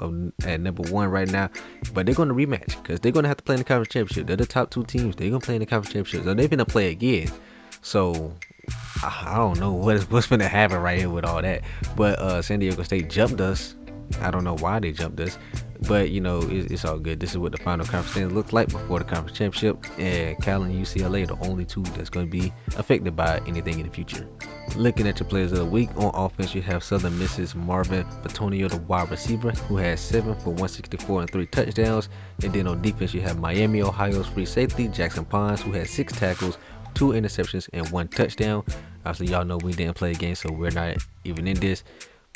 at number 1 right now, but they're gonna rematch because they're gonna have to play in the conference championship. They're the top 2 teams. They're gonna play in the conference championship, so they're gonna play again. So I don't know what's gonna happen right here with all that. But San Diego State jumped us. I don't know why they jumped us, but it's all good. This is what the final conference standings looks like before the conference championship, and Cal and UCLA are the only 2 that's going to be affected by anything in the future. Looking at your players of the week, on offense you have Southern Miss's Marvin Batonio, the wide receiver, who has 7 for 164 and 3 touchdowns. And then on defense you have Miami, Ohio's free safety Jackson Pons, who has 6 tackles, 2 interceptions, and 1 touchdown. Obviously y'all know we didn't play a game, so we're not even in this.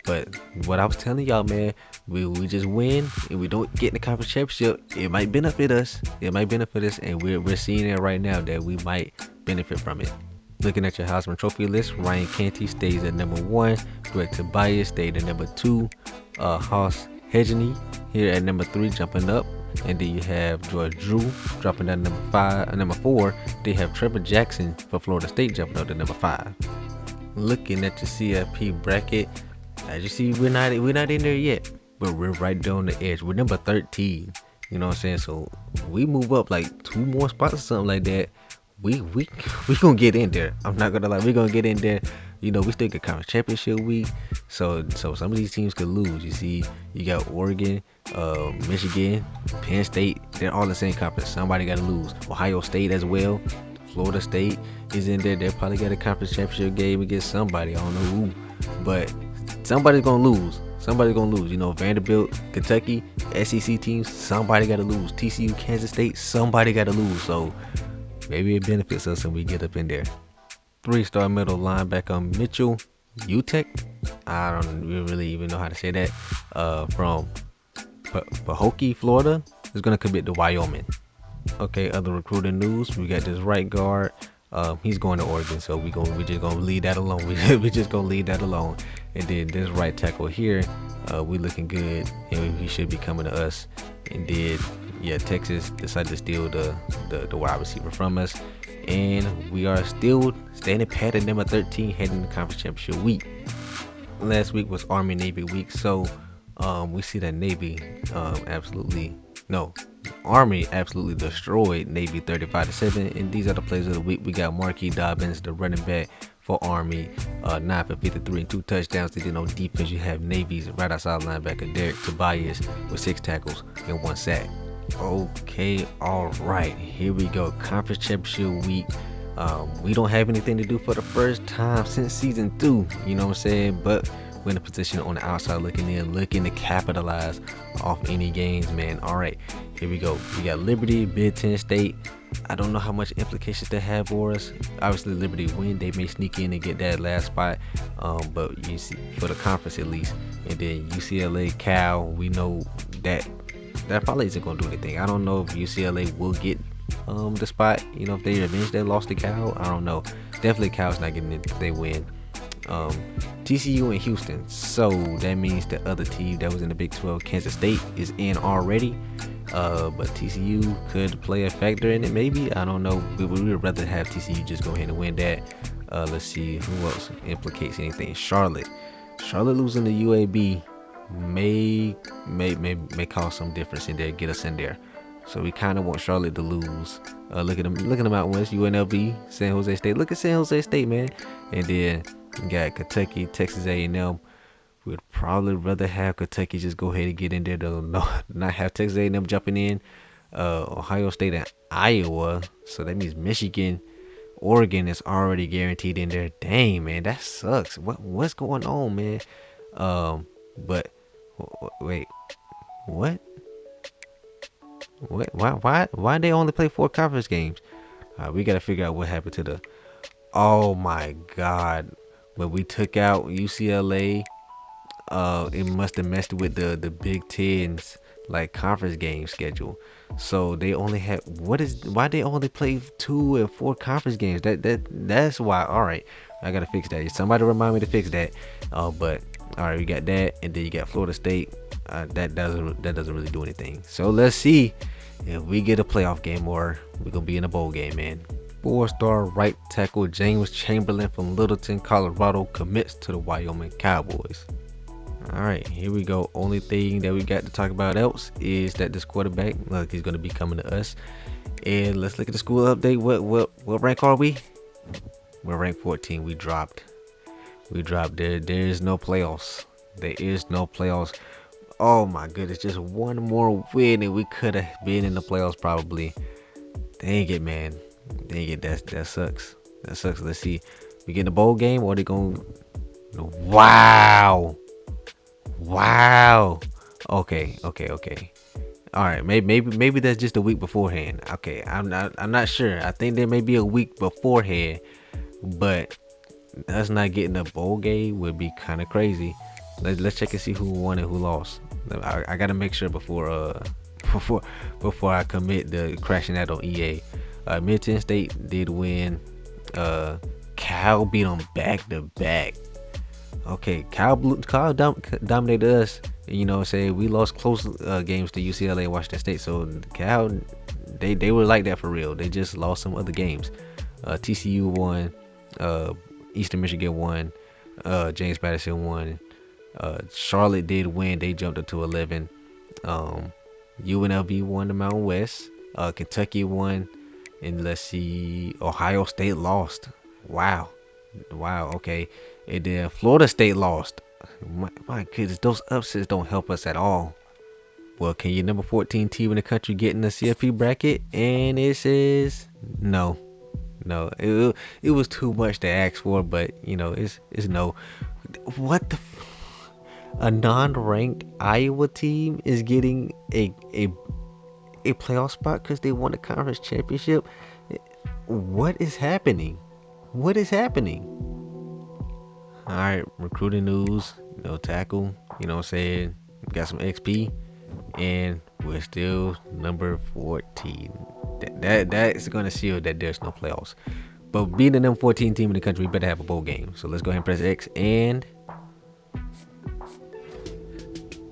But what I was telling y'all, man, we just win and we don't get in the conference championship, it might benefit us. And we're seeing it right now that we might benefit from it. Looking at your Heisman Trophy list, Ryan Canty stays at number 1. Greg Tobias stayed at number 2. Haas Hedgeny here at number 3, jumping up. And then you have George Drew dropping down to number 4. They have Trevor Jackson for Florida State jumping up to number 5. Looking at your CFP bracket, as you see, we're not in there yet, but we're right there on the edge. We're number 13. You know what I'm saying? So we move up like 2 more spots or something like that. We gonna get in there. I'm not gonna lie, we're gonna get in there. We still get conference championship week, so some of these teams could lose. You see, you got Oregon, Michigan, Penn State. They're all in the same conference. Somebody got to lose. Ohio State as well. Florida State is in there. They'll probably get a conference championship game against somebody. I don't know who, but somebody's gonna lose. Vanderbilt, Kentucky, SEC teams. Somebody got to lose. TCU, Kansas State. Somebody got to lose. So maybe it benefits us when we get up in there. 3-star middle linebacker Mitchell Utek. I don't really even know how to say that. From Pahokee, Florida, is going to commit to Wyoming. Okay, other recruiting news. We got this right guard. He's going to Oregon, so we just gonna leave that alone. We just gonna leave that alone. And then this right tackle here, we looking good, and he should be coming to us. And then Texas decided to steal the wide receiver from us, and we are still standing pat at number 13 heading to conference championship week. Last week was Army Navy week, so we see that Army absolutely destroyed Navy 35-7, and these are the players of the week. We got Marquis Dobbins, the running back for Army, 9 for 53 and 2 touchdowns. And then on defense you have Navy's right outside linebacker Derek Tobias with 6 tackles and 1 sack. Okay, all right, here we go. Conference championship week. We don't have anything to do for the first time since season 2. You know what I'm saying? But we're in a position on the outside looking to capitalize off any games, man. All right, here we go. We got Liberty, Mid-Tennessee State. I don't know how much implications they have for us. Obviously, Liberty win, they may sneak in and get that last spot. But you see, for the conference at least. And then UCLA, Cal, we know that probably isn't going to do anything. I don't know if UCLA will get the spot. If they avenge their loss to Cal, I don't know. Definitely Cal's not getting it if they win. TCU and Houston, so that means the other team that was in the Big 12, Kansas State, is in already. But TCU could play a factor in it, maybe. I don't know. We would rather have TCU just go ahead and win that. Let's see who else implicates anything. Charlotte losing to UAB may cause some difference in there, get us in there. So we kind of want Charlotte to lose. Look at them out west. UNLV, San Jose State. Look at San Jose State, man. And then you got Kentucky, Texas A&M. We'd probably rather have Kentucky just go ahead and get in there to not have Texas A&M jumping in. Ohio State and Iowa. So that means Michigan, Oregon is already guaranteed in there. Dang, man, that sucks. What's going on, man? But wait, what? Why they only play 4 conference games? We gotta figure out what happened to the. Oh my God, when we took out UCLA, it must have messed with the Big Ten's like conference game schedule. So they only had why they only play 2 and 4 conference games. That's why. All right, I gotta fix that. Somebody remind me to fix that. But all right, we got that, and then you got Florida State. That doesn't really do anything. So let's see if we get a playoff game or we're gonna be in a bowl game, man. 4-star right tackle James Chamberlain from Littleton, Colorado commits to the Wyoming Cowboys. All right, here we go. Only thing that we got to talk about else is that this quarterback, look, he's gonna be coming to us. And let's look at the school update. What rank are we? We're ranked 14. We dropped. There is no playoffs. There is no playoffs. Oh my goodness, just one more win and we could have been in the playoffs probably. Dang it, man. Dang it, that sucks. That sucks. Let's see. We get in the bowl game or they going. Wow. Okay. All right, maybe that's just a week beforehand. Okay, I'm not sure. I think there may be a week beforehand, but us not getting a bowl game would be kind of crazy. Let's check and see who won and who lost. I gotta make sure before I commit to crashing that on EA. Mid-10 State did win. Cal beat them back to back. Okay, Cal dominated us. You know, say we lost close games to UCLA and Washington State. So Cal, they were like that for real. They just lost some other games. TCU won. Eastern Michigan won. James Madison won. Charlotte did win. They jumped up to 11. UNLV won the Mountain West. Kentucky won. And let's see, Ohio State lost. Wow. Okay. And then Florida State lost. My goodness, those upsets don't help us at all. Well, can your number 14 team in the country get in the CFP bracket? And it says no. It was too much to ask for, but you know, it's no. What the? A non-ranked Iowa team is getting a playoff spot because they won the conference championship. What is happening? All right, recruiting news. No tackle. You know what I'm saying? We got some XP, and we're still number 14. That's gonna seal that there's no playoffs. But being the number 14 team in the country, we better have a bowl game. So let's go ahead and press X and.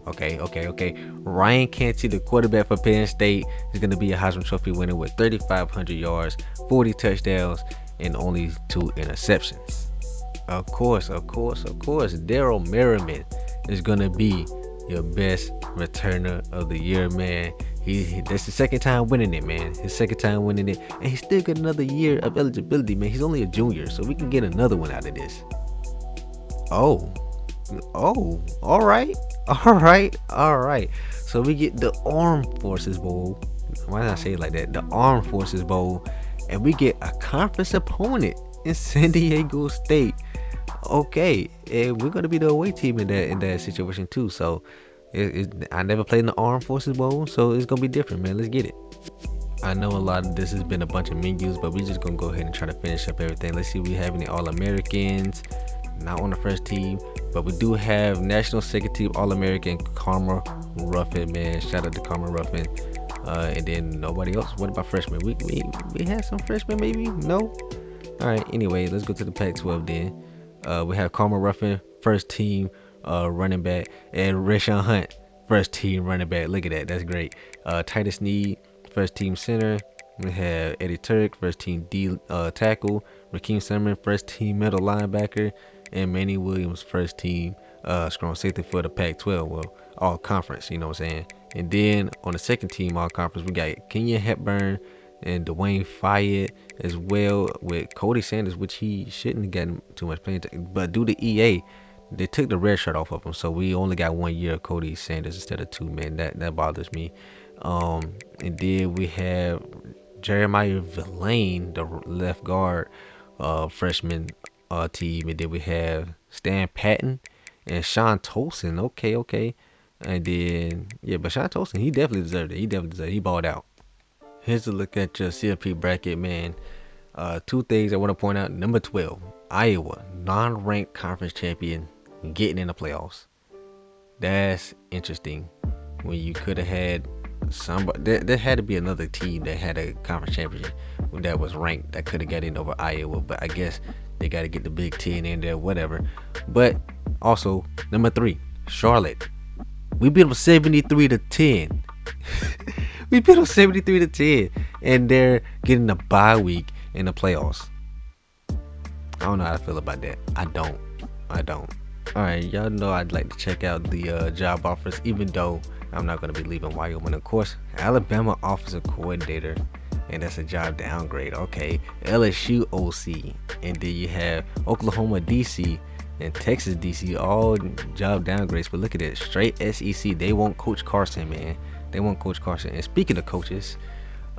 Okay. Ryan Canty, the quarterback for Penn State, is going to be a Heisman Trophy winner with 3,500 yards, 40 touchdowns, and only 2 interceptions. Of course. Daryl Merriman is going to be your best returner of the year, man. That's the second time winning it, man. And he's still got another year of eligibility, man. He's only a junior, so we can get another one out of this. Oh, all right. So we get the Armed Forces Bowl. Why did I say it like that? The Armed Forces Bowl, and we get a conference opponent in San Diego State. Okay, and we're gonna be the away team in that situation too. So I never played in the Armed Forces Bowl, so it's gonna be different, man. Let's get it. I know a lot of this has been a bunch of menus, but we're just gonna go ahead and try to finish up everything. Let's see if we have any All-Americans. Not on the first team, but we do have National Second Team All-American Karma Ruffin, man. Shout out to Karma Ruffin. And then nobody else. What about freshmen? We had some freshmen, maybe? No? Alright, anyway, let's go to the Pac-12 then. We have Karma Ruffin, first team running back, and Rashawn Hunt, first team running back. Look at that, that's great. Titus Sneed, first team center. We have Eddie Turk, first team D tackle. Rakeem Summer, first team middle linebacker. And Manny Williams, first team strong safety for the Pac-12. Well, all conference, you know what I'm saying. And then on the second team all conference, we got Kenyon Hepburn and Dwayne Fayette as well, with Cody Sanders, which he shouldn't have gotten too much playing time. But due to EA, they took the red shirt off of him, so we only got 1 year of Cody Sanders instead of 2. Man, that bothers me. And then we have Jeremiah Villain, the left guard freshman team, and then we have Stan Patton and Sean Tolson. Okay. And then but Sean Tolson, he definitely deserved it. He balled out. Here's a look at your CFP bracket, man. Two things I want to point out. Number 12, Iowa, non-ranked conference champion, getting in the playoffs. That's interesting. When you could have had somebody, there had to be another team that had a conference championship that was ranked that could have got in over Iowa. But I guess they got to get the Big Ten in there, whatever. But also, number 3, Charlotte. We beat them 73-10. We beat them 73-10, and they're getting a bye week in the playoffs. I don't know how I feel about that. I don't. Alright, y'all know I'd like to check out the job offers, even though I'm not going to be leaving Wyoming. Of course, Alabama offensive coordinator, and that's a job downgrade. Okay, LSU OC, and then you have Oklahoma DC and Texas DC, all job downgrades. But look at it, straight SEC. They want Coach Carson, man. They want Coach Carson. And speaking of coaches,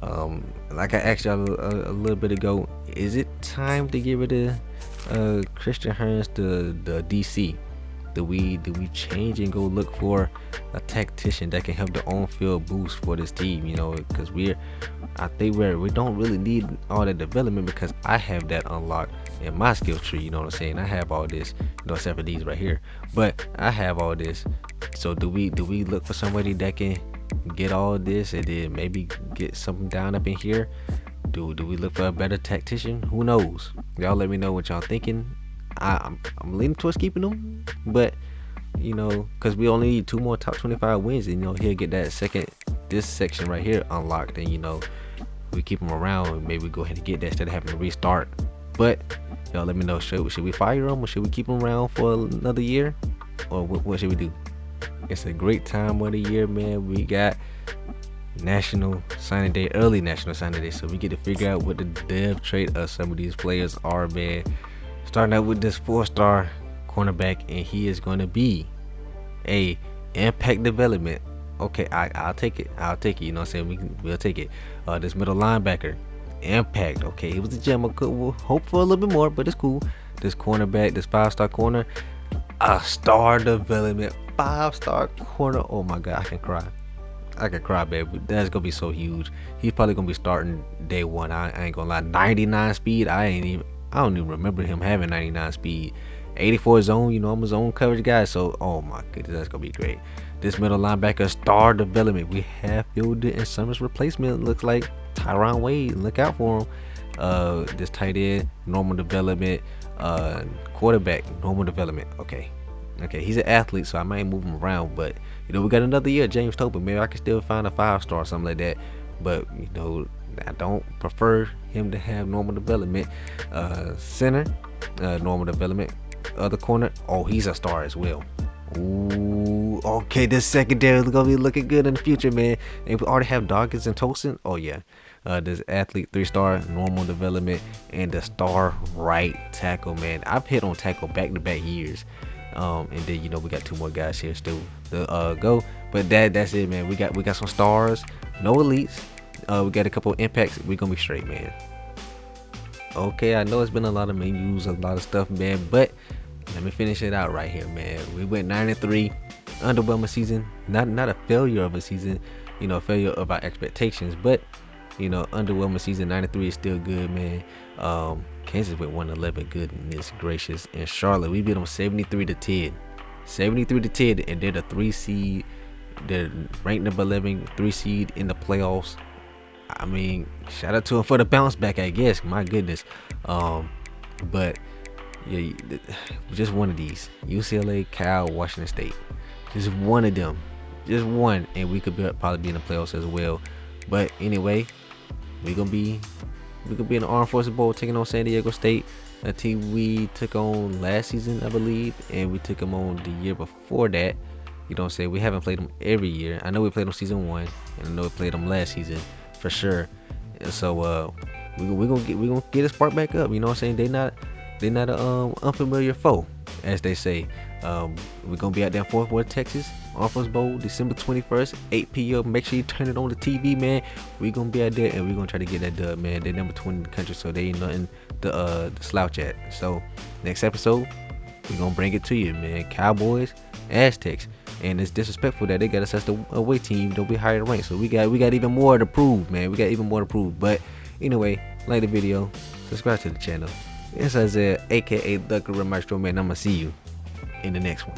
like I asked y'all a little bit ago, is it time to get rid of Christian Hearns to the DC? Do we change and go look for a tactician that can help the on-field boost for this team? You know, because I think we don't really need all that development, because I have that unlocked in my skill tree. You know what I'm saying? I have all this, except for these right here. But I have all this. So do we look for somebody that can get all this and then maybe get something down up in here? Do we look for a better tactician? Who knows? Y'all let me know what y'all thinking. I'm leaning towards keeping them, but because we only need 2 more top 25 wins, and he'll get that this section right here unlocked, and we keep him around, and maybe we go ahead and get that instead of having to restart. But y'all let me know, should we fire him, or should we keep him around for another year, or what should we do? It's a great time of the year, man. We got National Signing Day, early National Signing Day, so we get to figure out what the dev trait of some of these players are, man. Starting out with this 4-star cornerback, and he is going to be a impact development. Okay, I'll take it. You know what I'm saying? We'll take it. This middle linebacker, impact. Okay, he was a gem. We'll hope for a little bit more, but it's cool. This cornerback, this 5-star corner, a star development, 5-star corner. Oh my God, I can cry, baby. That's gonna be so huge. He's probably gonna be starting day 1. I ain't gonna lie. 99 speed. I don't even remember him having 99 speed. 84 zone, I'm a zone coverage guy, so oh my goodness, that's gonna be great. This middle linebacker, star development. We have fielded in Summers replacement. Looks like Tyron Wade. Look out for him. This tight end, normal development. Quarterback, normal development. Okay, he's an athlete, so I might move him around, but we got another year. James Tobin, maybe I can still find a 5-star or something like that, but I don't prefer him to have normal development. Center, normal development. Other corner, he's a star as well. Ooh, okay, this secondary is gonna be looking good in the future, man. And we already have Dawkins and Tolson. Oh yeah. This athlete, 3-star, normal development, and the star right tackle, man. I've hit on tackle back-to-back years. And then we got 2 more guys here still to go. But that's it, man. We got some stars, no elites. We got a couple impacts. We're gonna be straight, man. Okay, I know it's been a lot of menus, a lot of stuff, man, but let me finish it out right here, man. We went 9-3, underwhelming season. Not a failure of a season, failure of our expectations, but underwhelming season. 9-3 is still good, man. Kansas went 1-11, goodness gracious. And Charlotte, we beat them 73-10. 73-10, and they're the 3 seed. They're ranked number 11, 3 seed in the playoffs. I mean, shout out to him for the bounce back, I guess. My goodness. But yeah, just one of these. UCLA, Cal, Washington State. Just one of them. Just one, and we could probably be in the playoffs as well. But anyway, we could be in the Armed Forces Bowl taking on San Diego State, a team we took on last season, I believe, and we took them on the year before that. You know what I'm saying? We haven't played them every year. I know we played them season 1, and I know we played them last season for sure. And so we gonna get a spark back up. You know what I'm saying? They not a unfamiliar foe, as they say. We're gonna be out there in Fort Worth, Texas, Offers Bowl, December 21st, 8 p.m. Make sure you turn it on the TV, man. We're gonna be out there and we're gonna try to get that dub, man. They're number 20 in the country, so they ain't nothing to slouch at. So next episode, we're gonna bring it to you, man. Cowboys, Aztecs. And it's disrespectful that they got us as the away team, though we higher ranked. So we got even more to prove, man. We got even more to prove. But anyway, like the video, subscribe to the channel. It's Izayah, aka the Maestro, man. I'm gonna see you in the next one.